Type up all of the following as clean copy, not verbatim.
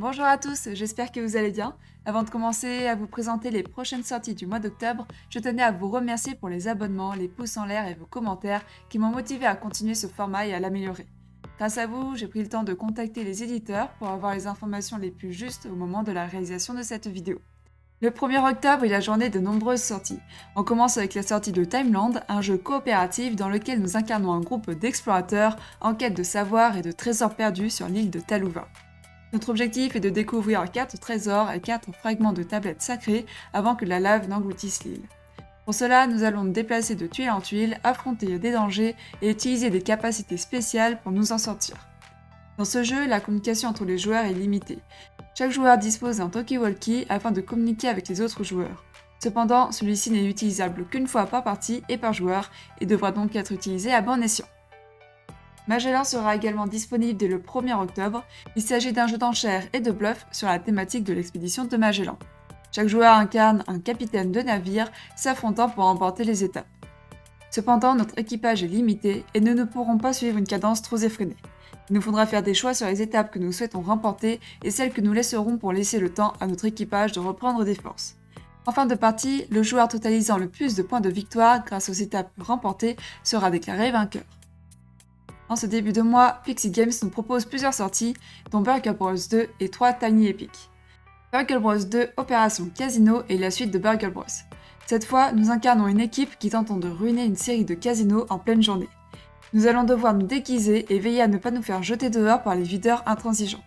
Bonjour à tous, j'espère que vous allez bien. Avant de commencer à vous présenter les prochaines sorties du mois d'octobre, je tenais à vous remercier pour les abonnements, les pouces en l'air et vos commentaires qui m'ont motivé à continuer ce format et à l'améliorer. Grâce à vous, j'ai pris le temps de contacter les éditeurs pour avoir les informations les plus justes au moment de la réalisation de cette vidéo. Le 1er octobre est la journée de nombreuses sorties. On commence avec la sortie de Timeland, un jeu coopératif dans lequel nous incarnons un groupe d'explorateurs en quête de savoir et de trésors perdus sur l'île de Talouva. Notre objectif est de découvrir 4 trésors et 4 fragments de tablettes sacrées avant que la lave n'engloutisse l'île. Pour cela, nous allons nous déplacer de tuile en tuile, affronter des dangers et utiliser des capacités spéciales pour nous en sortir. Dans ce jeu, la communication entre les joueurs est limitée. Chaque joueur dispose d'un talkie-walkie afin de communiquer avec les autres joueurs. Cependant, celui-ci n'est utilisable qu'une fois par partie et par joueur et devra donc être utilisé à bon escient. Magellan sera également disponible dès le 1er octobre. Il s'agit d'un jeu d'enchères et de bluff sur la thématique de l'expédition de Magellan. Chaque joueur incarne un capitaine de navire s'affrontant pour remporter les étapes. Cependant, notre équipage est limité et nous ne pourrons pas suivre une cadence trop effrénée. Il nous faudra faire des choix sur les étapes que nous souhaitons remporter et celles que nous laisserons pour laisser le temps à notre équipage de reprendre des forces. En fin de partie, le joueur totalisant le plus de points de victoire grâce aux étapes remportées sera déclaré vainqueur. En ce début de mois, Pixie Games nous propose plusieurs sorties, dont Burgle Bros 2 et 3 Tiny Epic. Burgle Bros 2 Opération Casino est la suite de Burgle Bros. Cette fois, nous incarnons une équipe qui tente de ruiner une série de casinos en pleine journée. Nous allons devoir nous déguiser et veiller à ne pas nous faire jeter dehors par les videurs intransigeants.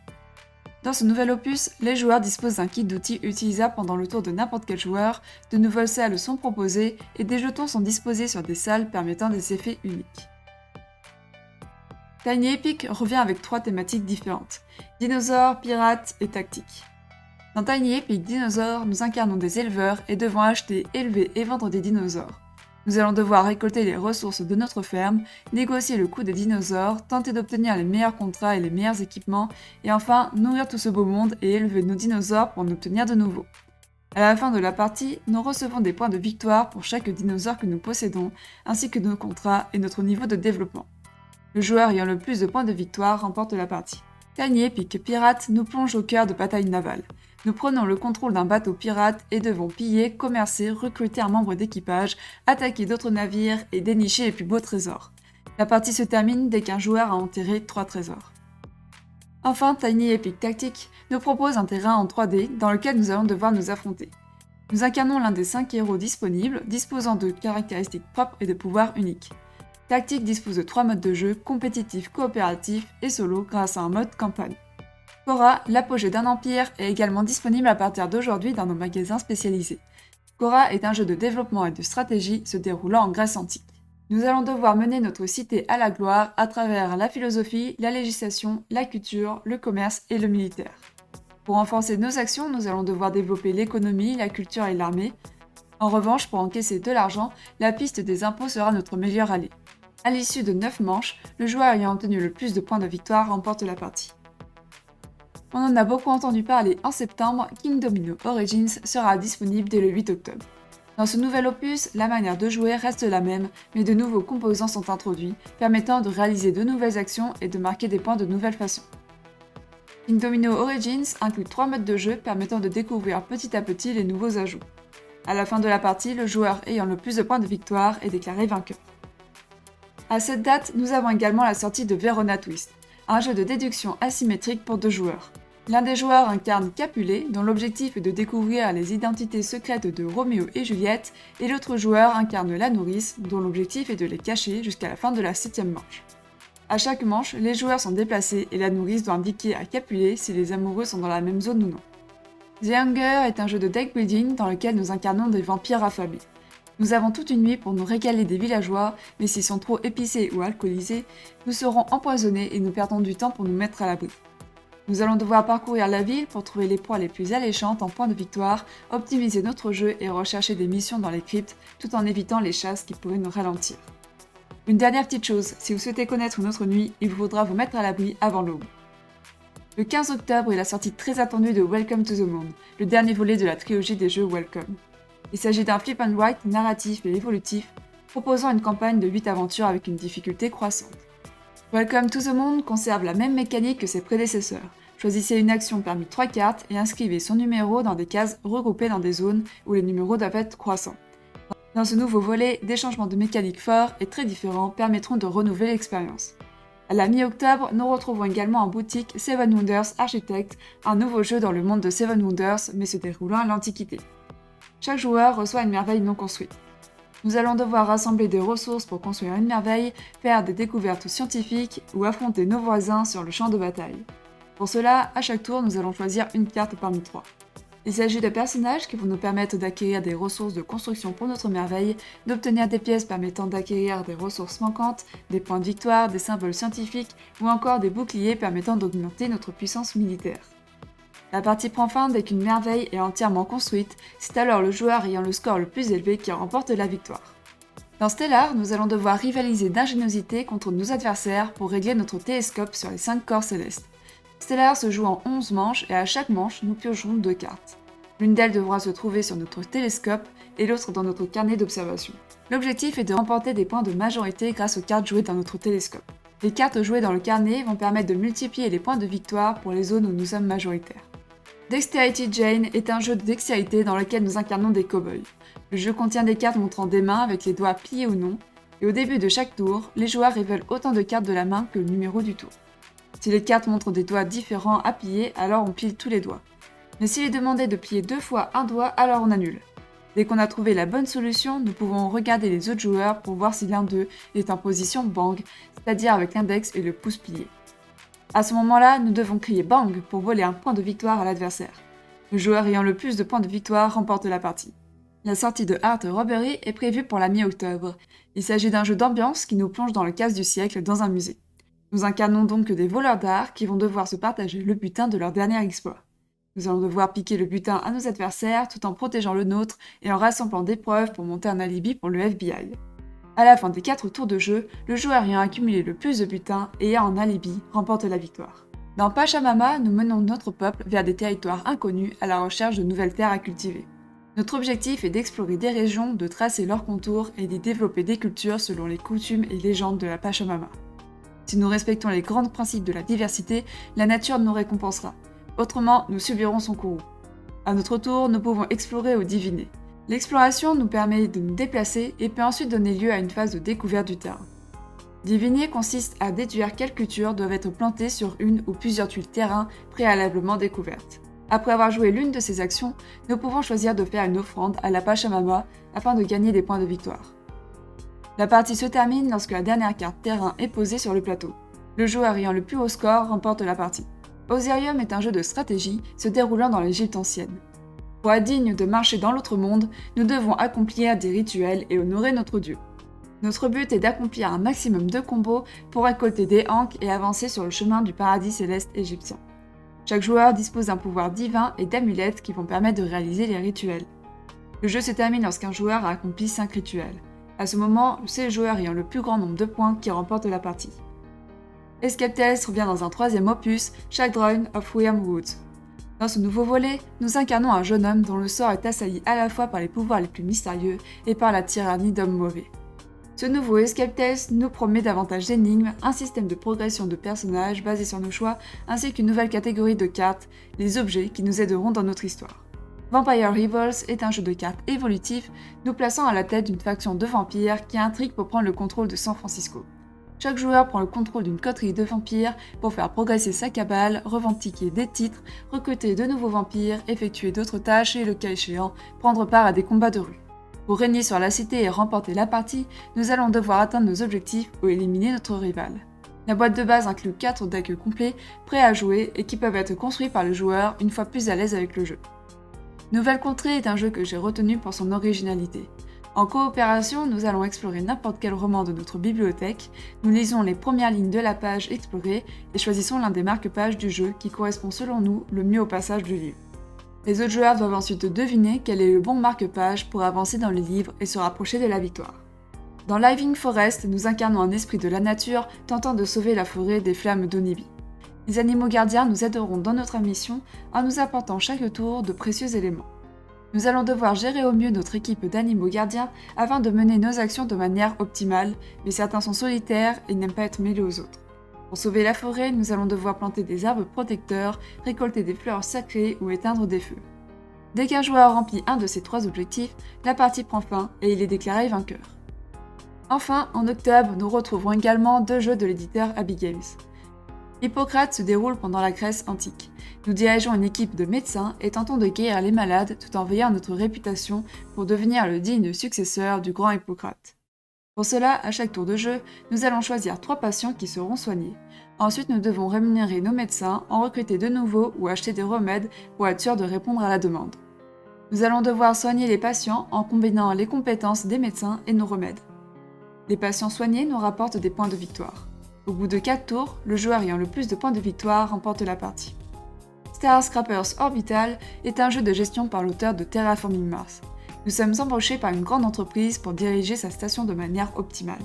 Dans ce nouvel opus, les joueurs disposent d'un kit d'outils utilisable pendant le tour de n'importe quel joueur, de nouvelles salles sont proposées et des jetons sont disposés sur des salles permettant des effets uniques. Tiny Epic revient avec 3 thématiques différentes, dinosaures, pirates et tactiques. Dans Tiny Epic Dinosaures, nous incarnons des éleveurs et devons acheter, élever et vendre des dinosaures. Nous allons devoir récolter les ressources de notre ferme, négocier le coût des dinosaures, tenter d'obtenir les meilleurs contrats et les meilleurs équipements, et enfin nourrir tout ce beau monde et élever nos dinosaures pour en obtenir de nouveaux. À la fin de la partie, nous recevons des points de victoire pour chaque dinosaure que nous possédons, ainsi que nos contrats et notre niveau de développement. Le joueur ayant le plus de points de victoire remporte la partie. Tiny Epic Pirate nous plonge au cœur de batailles navales. Nous prenons le contrôle d'un bateau pirate et devons piller, commercer, recruter un membre d'équipage, attaquer d'autres navires et dénicher les plus beaux trésors. La partie se termine dès qu'un joueur a enterré 3 trésors. Enfin, Tiny Epic Tactique nous propose un terrain en 3D dans lequel nous allons devoir nous affronter. Nous incarnons l'un des 5 héros disponibles, disposant de caractéristiques propres et de pouvoirs uniques. Tactique dispose de 3 modes de jeu, compétitif, coopératif et solo grâce à un mode campagne. Cora, l'apogée d'un empire, est également disponible à partir d'aujourd'hui dans nos magasins spécialisés. Cora est un jeu de développement et de stratégie se déroulant en Grèce antique. Nous allons devoir mener notre cité à la gloire à travers la philosophie, la législation, la culture, le commerce et le militaire. Pour renforcer nos actions, nous allons devoir développer l'économie, la culture et l'armée. En revanche, pour encaisser de l'argent, la piste des impôts sera notre meilleur allié. À l'issue de 9 manches, le joueur ayant obtenu le plus de points de victoire remporte la partie. On en a beaucoup entendu parler en septembre, King Domino Origins sera disponible dès le 8 octobre. Dans ce nouvel opus, la manière de jouer reste la même, mais de nouveaux composants sont introduits, permettant de réaliser de nouvelles actions et de marquer des points de nouvelles façons. King Domino Origins inclut 3 modes de jeu permettant de découvrir petit à petit les nouveaux ajouts. À la fin de la partie, le joueur ayant le plus de points de victoire est déclaré vainqueur. À cette date, nous avons également la sortie de Verona Twist, un jeu de déduction asymétrique pour 2 joueurs. L'un des joueurs incarne Capulet, dont l'objectif est de découvrir les identités secrètes de Roméo et Juliette, et l'autre joueur incarne la nourrice, dont l'objectif est de les cacher jusqu'à la fin de la 7ème manche. À chaque manche, les joueurs sont déplacés et la nourrice doit indiquer à Capulet si les amoureux sont dans la même zone ou non. The Hunger est un jeu de deck building dans lequel nous incarnons des vampires affamés. Nous avons toute une nuit pour nous régaler des villageois, mais s'ils sont trop épicés ou alcoolisés, nous serons empoisonnés et nous perdons du temps pour nous mettre à l'abri. Nous allons devoir parcourir la ville pour trouver les proies les plus alléchantes en points de victoire, optimiser notre jeu et rechercher des missions dans les cryptes, tout en évitant les chasses qui pourraient nous ralentir. Une dernière petite chose, si vous souhaitez connaître notre nuit, il vous faudra vous mettre à l'abri avant l'aube. Le 15 octobre est la sortie très attendue de Welcome to the Moon, le dernier volet de la trilogie des jeux Welcome. Il s'agit d'un flip and write narratif et évolutif, proposant une campagne de 8 aventures avec une difficulté croissante. Welcome to the Moon conserve la même mécanique que ses prédécesseurs. Choisissez une action parmi 3 cartes et inscrivez son numéro dans des cases regroupées dans des zones où les numéros doivent être croissants. Dans ce nouveau volet, des changements de mécanique forts et très différents permettront de renouveler l'expérience. À la mi-octobre, nous retrouvons également en boutique Seven Wonders Architect, un nouveau jeu dans le monde de Seven Wonders mais se déroulant à l'Antiquité. Chaque joueur reçoit une merveille non construite. Nous allons devoir rassembler des ressources pour construire une merveille, faire des découvertes scientifiques ou affronter nos voisins sur le champ de bataille. Pour cela, à chaque tour, nous allons choisir une carte parmi 3. Il s'agit de personnages qui vont nous permettre d'acquérir des ressources de construction pour notre merveille, d'obtenir des pièces permettant d'acquérir des ressources manquantes, des points de victoire, des symboles scientifiques ou encore des boucliers permettant d'augmenter notre puissance militaire. La partie prend fin dès qu'une merveille est entièrement construite, c'est alors le joueur ayant le score le plus élevé qui remporte la victoire. Dans Stellar, nous allons devoir rivaliser d'ingéniosité contre nos adversaires pour régler notre télescope sur les 5 corps célestes. Stellar se joue en 11 manches et à chaque manche, nous piocherons 2 cartes. L'une d'elles devra se trouver sur notre télescope et l'autre dans notre carnet d'observation. L'objectif est de remporter des points de majorité grâce aux cartes jouées dans notre télescope. Les cartes jouées dans le carnet vont permettre de multiplier les points de victoire pour les zones où nous sommes majoritaires. Dexterity Jane est un jeu de dextérité dans lequel nous incarnons des cow-boys. Le jeu contient des cartes montrant des mains avec les doigts pliés ou non, et au début de chaque tour, les joueurs révèlent autant de cartes de la main que le numéro du tour. Si les cartes montrent des doigts différents à plier, alors on pile tous les doigts. Mais s'il est demandé de plier 2 fois un doigt, alors on annule. Dès qu'on a trouvé la bonne solution, nous pouvons regarder les autres joueurs pour voir si l'un d'eux est en position bang, c'est-à-dire avec l'index et le pouce plié. À ce moment-là, nous devons crier bang pour voler un point de victoire à l'adversaire. Le joueur ayant le plus de points de victoire remporte la partie. La sortie de Art Robbery est prévue pour la mi-octobre. Il s'agit d'un jeu d'ambiance qui nous plonge dans le casse du siècle dans un musée. Nous incarnons donc des voleurs d'art qui vont devoir se partager le butin de leur dernier exploit. Nous allons devoir piquer le butin à nos adversaires tout en protégeant le nôtre et en rassemblant des preuves pour monter un alibi pour le FBI. À la fin des 4 tours de jeu, le joueur ayant accumulé le plus de butin et ayant un alibi remporte la victoire. Dans Pachamama, nous menons notre peuple vers des territoires inconnus à la recherche de nouvelles terres à cultiver. Notre objectif est d'explorer des régions, de tracer leurs contours et d'y développer des cultures selon les coutumes et légendes de la Pachamama. Si nous respectons les grands principes de la diversité, la nature nous récompensera. Autrement, nous subirons son courroux. À notre tour, nous pouvons explorer ou diviner. L'exploration nous permet de nous déplacer et peut ensuite donner lieu à une phase de découverte du terrain. Diviner consiste à déduire quelles cultures doivent être plantées sur une ou plusieurs tuiles terrain préalablement découvertes. Après avoir joué l'une de ces actions, nous pouvons choisir de faire une offrande à la Pachamama afin de gagner des points de victoire. La partie se termine lorsque la dernière carte terrain est posée sur le plateau. Le joueur ayant le plus haut score remporte la partie. Osirium est un jeu de stratégie se déroulant dans l'Égypte ancienne. Pour être digne de marcher dans l'autre monde, nous devons accomplir des rituels et honorer notre dieu. Notre but est d'accomplir un maximum de combos pour récolter des ankh et avancer sur le chemin du paradis céleste égyptien. Chaque joueur dispose d'un pouvoir divin et d'amulettes qui vont permettre de réaliser les rituels. Le jeu se termine lorsqu'un joueur a accompli 5 rituels. À ce moment, c'est le joueur ayant le plus grand nombre de points qui remporte la partie. Escape Tales revient dans un 3e opus, Children of Wormwood. Dans ce nouveau volet, nous incarnons un jeune homme dont le sort est assailli à la fois par les pouvoirs les plus mystérieux et par la tyrannie d'hommes mauvais. Ce nouveau Escape Tales nous promet davantage d'énigmes, un système de progression de personnages basé sur nos choix, ainsi qu'une nouvelle catégorie de cartes, les objets qui nous aideront dans notre histoire. Vampire Rivals est un jeu de cartes évolutif, nous plaçant à la tête d'une faction de vampires qui intrigue pour prendre le contrôle de San Francisco. Chaque joueur prend le contrôle d'une coterie de vampires pour faire progresser sa cabale, revendiquer des titres, recruter de nouveaux vampires, effectuer d'autres tâches et, le cas échéant, prendre part à des combats de rue. Pour régner sur la cité et remporter la partie, nous allons devoir atteindre nos objectifs ou éliminer notre rival. La boîte de base inclut 4 decks complets, prêts à jouer et qui peuvent être construits par le joueur une fois plus à l'aise avec le jeu. Nouvelle Contrée est un jeu que j'ai retenu pour son originalité. En coopération, nous allons explorer n'importe quel roman de notre bibliothèque, nous lisons les premières lignes de la page explorée et choisissons l'un des marque-pages du jeu qui correspond selon nous le mieux au passage du livre. Les autres joueurs doivent ensuite deviner quel est le bon marque-page pour avancer dans le livre et se rapprocher de la victoire. Dans Living Forest, nous incarnons un esprit de la nature tentant de sauver la forêt des flammes d'Onibi. Les animaux gardiens nous aideront dans notre mission en nous apportant chaque tour de précieux éléments. Nous allons devoir gérer au mieux notre équipe d'animaux gardiens afin de mener nos actions de manière optimale, mais certains sont solitaires et n'aiment pas être mêlés aux autres. Pour sauver la forêt, nous allons devoir planter des arbres protecteurs, récolter des fleurs sacrées ou éteindre des feux. Dès qu'un joueur remplit un de ces 3 objectifs, la partie prend fin et il est déclaré vainqueur. Enfin, en octobre, nous retrouverons également 2 jeux de l'éditeur Abbey Games. Hippocrate se déroule pendant la Grèce antique. Nous dirigeons une équipe de médecins et tentons de guérir les malades tout en veillant à notre réputation pour devenir le digne successeur du grand Hippocrate. Pour cela, à chaque tour de jeu, nous allons choisir 3 patients qui seront soignés. Ensuite, nous devons rémunérer nos médecins, en recruter de nouveaux ou acheter des remèdes pour être sûr de répondre à la demande. Nous allons devoir soigner les patients en combinant les compétences des médecins et nos remèdes. Les patients soignés nous rapportent des points de victoire. Au bout de 4 tours, le joueur ayant le plus de points de victoire remporte la partie. Star Scrappers Orbital est un jeu de gestion par l'auteur de Terraforming Mars. Nous sommes embauchés par une grande entreprise pour diriger sa station de manière optimale.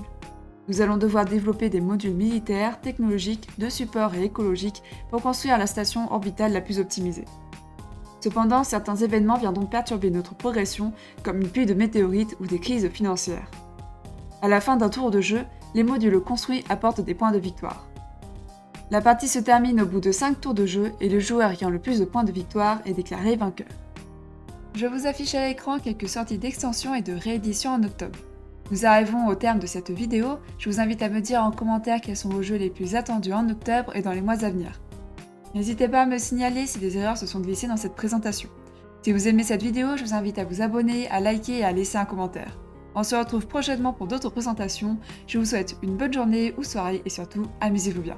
Nous allons devoir développer des modules militaires, technologiques, de support et écologiques pour construire la station orbitale la plus optimisée. Cependant, certains événements viendront perturber notre progression, comme une pluie de météorites ou des crises financières. À la fin d'un tour de jeu, les modules construits apportent des points de victoire. La partie se termine au bout de 5 tours de jeu et le joueur ayant le plus de points de victoire est déclaré vainqueur. Je vous affiche à l'écran quelques sorties d'extensions et de rééditions en octobre. Nous arrivons au terme de cette vidéo, je vous invite à me dire en commentaire quels sont vos jeux les plus attendus en octobre et dans les mois à venir. N'hésitez pas à me signaler si des erreurs se sont glissées dans cette présentation. Si vous aimez cette vidéo, je vous invite à vous abonner, à liker et à laisser un commentaire. On se retrouve prochainement pour d'autres présentations, je vous souhaite une bonne journée ou soirée et surtout, amusez-vous bien.